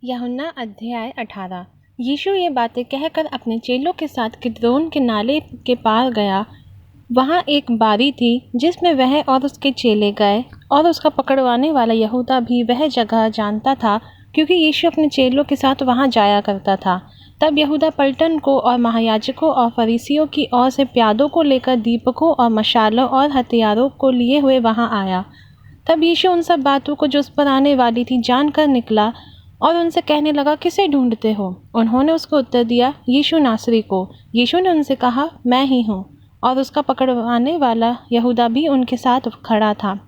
यूहन्ना अध्याय 18। यीशु ये बातें कहकर अपने चेलों के साथ किद्रोन के नाले के पार गया। वहाँ एक बारी थी जिसमें वह और उसके चेले गए, और उसका पकड़वाने वाला यहूदा भी वह जगह जानता था, क्योंकि यीशु अपने चेलों के साथ वहाँ जाया करता था। तब यहूदा पलटन को और महायाजकों और फरीसियों की ओर से प्यादों को लेकर दीपकों और मशालों और हथियारों को लिए हुए वहाँ आया। तब यीशु उन सब बातों को जो उस पर आने वाली थी जानकर निकला और उनसे कहने लगा, किसे ढूंढते हो? उन्होंने उसको उत्तर दिया, यीशु नासरी को। यीशु ने उनसे कहा, मैं ही हूँ। और उसका पकड़वाने वाला यहूदा भी उनके साथ खड़ा था।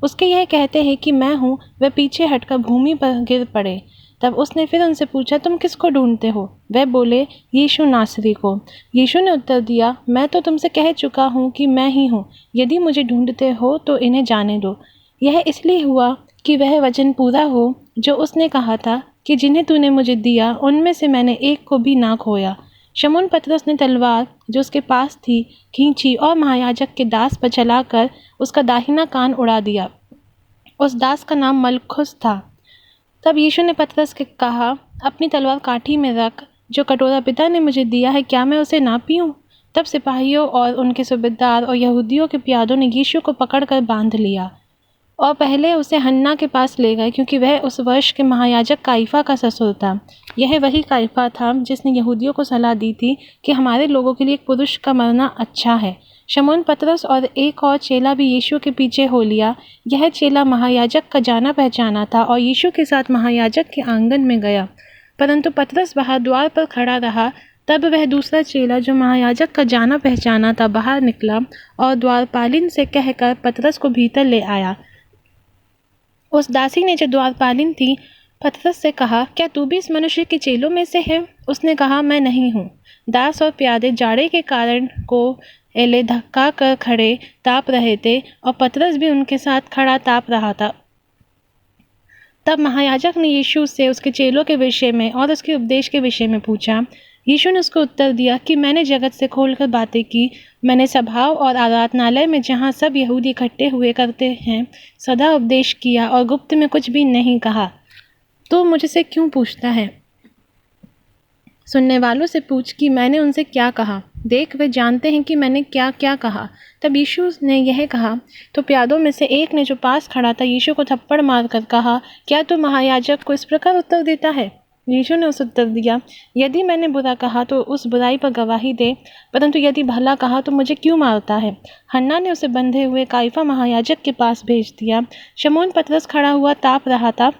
उसके यह कहते हैं कि मैं हूँ, वह पीछे हटकर भूमि पर गिर पड़े। तब उसने फिर उनसे पूछा, तुम किसको ढूंढते हो? वह बोले, यीशु नासरी को। यीशु ने उत्तर दिया, मैं तो तुमसे कह चुका हूँ कि मैं ही हूँ। यदि मुझे ढूंढते हो तो इन्हें जाने दो। यह इसलिए हुआ कि वह वचन पूरा हो जो उसने कहा था कि जिन्हें तूने मुझे दिया उनमें से मैंने एक को भी ना खोया। शमौन पतरस ने तलवार जो उसके पास थी खींची और महायाजक के दास पर चलाकर उसका दाहिना कान उड़ा दिया। उस दास का नाम मलखुस था। तब यीशु ने पतरस के कहा, अपनी तलवार काठी में रख। जो कटोरा पिता ने मुझे दिया है, क्या मैं उसे ना पीऊं? तब सिपाहियों और उनके सूबेदार और यहूदियों के प्यादों ने यीशु को पकड़कर बांध लिया और पहले उसे हन्ना के पास ले गए, क्योंकि वह उस वर्ष के महायाजक काइफा का ससुर था। यह वही काइफा था जिसने यहूदियों को सलाह दी थी कि हमारे लोगों के लिए एक पुरुष का मरना अच्छा है। शमौन पतरस और एक और चेला भी यीशु के पीछे हो लिया। यह चेला महायाजक का जाना पहचाना था और यीशु के साथ महायाजक के आंगन में गया, परंतु पतरस बाहर द्वार पर खड़ा रहा। तब वह दूसरा चेला जो महायाजक का जाना पहचाना था बाहर निकला और द्वारपालिन से कहकर पतरस को भीतर ले आया। उस दासी ने जो द्वारपालिन थी पतरस से कहा, क्या तू भी इस मनुष्य के चेलों में से है? उसने कहा, मैं नहीं हूँ। दास और प्यादे जाड़े के कारण को एले धक्का कर खड़े ताप रहे थे और पतरस भी उनके साथ खड़ा ताप रहा था। तब महायाजक ने यीशु से उसके चेलों के विषय में और उसके उपदेश के विषय में पूछा। यीशु ने उसको उत्तर दिया कि मैंने जगत से खोलकर बातें की। मैंने सभाओं और आराधनालय में, जहाँ सब यहूदी इकट्ठे हुए करते हैं, सदा उपदेश किया और गुप्त में कुछ भी नहीं कहा। तो मुझसे क्यों पूछता है? सुनने वालों से पूछ कि मैंने उनसे क्या कहा। देख, वे जानते हैं कि मैंने क्या क्या कहा। तब यीशु ने यह कहा तो प्यादों में से एक ने जो पास खड़ा था यीशु को थप्पड़ मारकर कहा, क्या तू महायाजक को इस प्रकार उत्तर देता है? यीशु ने उस उत्तर दिया, यदि मैंने बुरा कहा तो उस बुराई पर गवाही दे, परंतु यदि भला कहा तो मुझे क्यों मारता है? हन्ना ने उसे बंधे हुए काइफा महायाजक के पास भेज दिया। शमौन पतरस खड़ा हुआ ताप रहा था।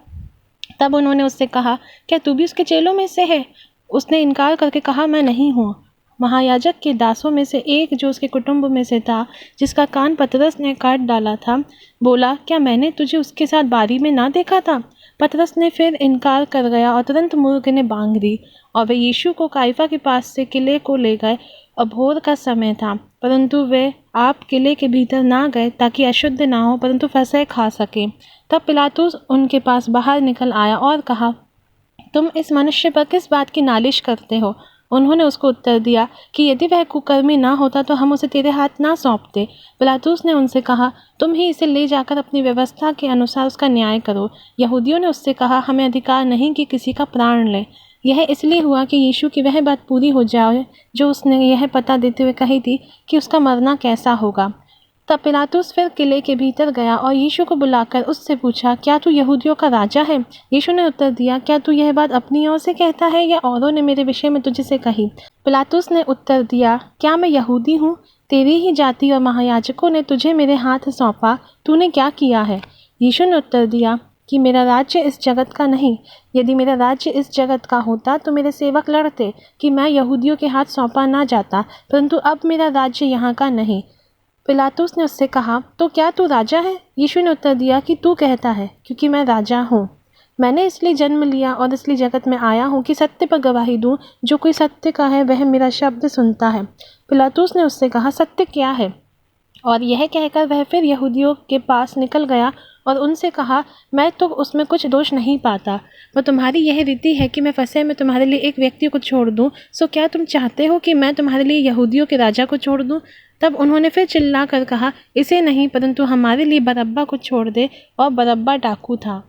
तब उन्होंने उससे कहा, क्या तू भी उसके चेलों में से है? उसने इनकार करके कहा, मैं नहीं हूँ। महायाजक के दासों में से एक जो उसके कुटुंब में से था, जिसका कान पतरस ने काट डाला था, बोला, क्या मैंने तुझे उसके साथ बारी में ना देखा था? पतरस ने फिर इनकार कर गया और तुरंत मुर्ग ने बांग दी। और वे यीशु को काइफा के पास से किले को ले गए और भोर का समय था, परंतु वे आप किले के भीतर ना गए ताकि अशुद्ध ना हो, परंतु फसह खा सके। तब पिलातुस उनके पास बाहर निकल आया और कहा, तुम इस मनुष्य पर किस बात की नालिश करते हो? उन्होंने उसको उत्तर दिया कि यदि वह कुकर्मी ना होता तो हम उसे तेरे हाथ ना सौंपते। पिलातुस ने उनसे कहा, तुम ही इसे ले जाकर अपनी व्यवस्था के अनुसार उसका न्याय करो। यहूदियों ने उससे कहा, हमें अधिकार नहीं कि किसी का प्राण ले। यह इसलिए हुआ कि यीशु की वह बात पूरी हो जाए जो उसने यह पता देते हुए कही थी कि उसका मरना कैसा होगा। तब पिलातुस फिर किले के भीतर गया और यीशु को बुलाकर उससे पूछा, क्या तू यहूदियों का राजा है? यीशु ने उत्तर दिया, क्या तू यह बात अपनी ओर से कहता है या औरों ने मेरे विषय में तुझसे कही? पिलातुस ने उत्तर दिया, क्या मैं यहूदी हूँ? तेरी ही जाति और महायाजकों ने तुझे मेरे हाथ सौंपा। तूने क्या किया है? यीशु ने उत्तर दिया कि मेरा राज्य इस जगत का नहीं। यदि मेरा राज्य इस जगत का होता तो मेरे सेवक लड़ते कि मैं यहूदियों के हाथ सौंपा ना जाता, परंतु अब मेरा राज्य यहाँ का नहीं। पिलातुस ने उससे कहा, तो क्या तू राजा है? यीशु ने उत्तर दिया कि तू कहता है, क्योंकि मैं राजा हूँ। मैंने इसलिए जन्म लिया और इसलिए जगत में आया हूँ कि सत्य पर गवाही दूँ। जो कोई सत्य का है वह मेरा शब्द सुनता है। पिलातुस ने उससे कहा, सत्य क्या है? और यह कहकर वह फिर यहूदियों के पास निकल गया और उनसे कहा, मैं तो उसमें कुछ दोष नहीं पाता। वह तुम्हारी यह रीति है कि मैं फसह में तुम्हारे लिए एक व्यक्ति को छोड़ दूं, सो क्या तुम चाहते हो कि मैं तुम्हारे लिए यहूदियों के राजा को छोड़ दूं? तब उन्होंने फिर चिल्ला कर कहा, इसे नहीं, परंतु हमारे लिए बरअब्बा को छोड़ दे। और बरअब्बा डाकू था।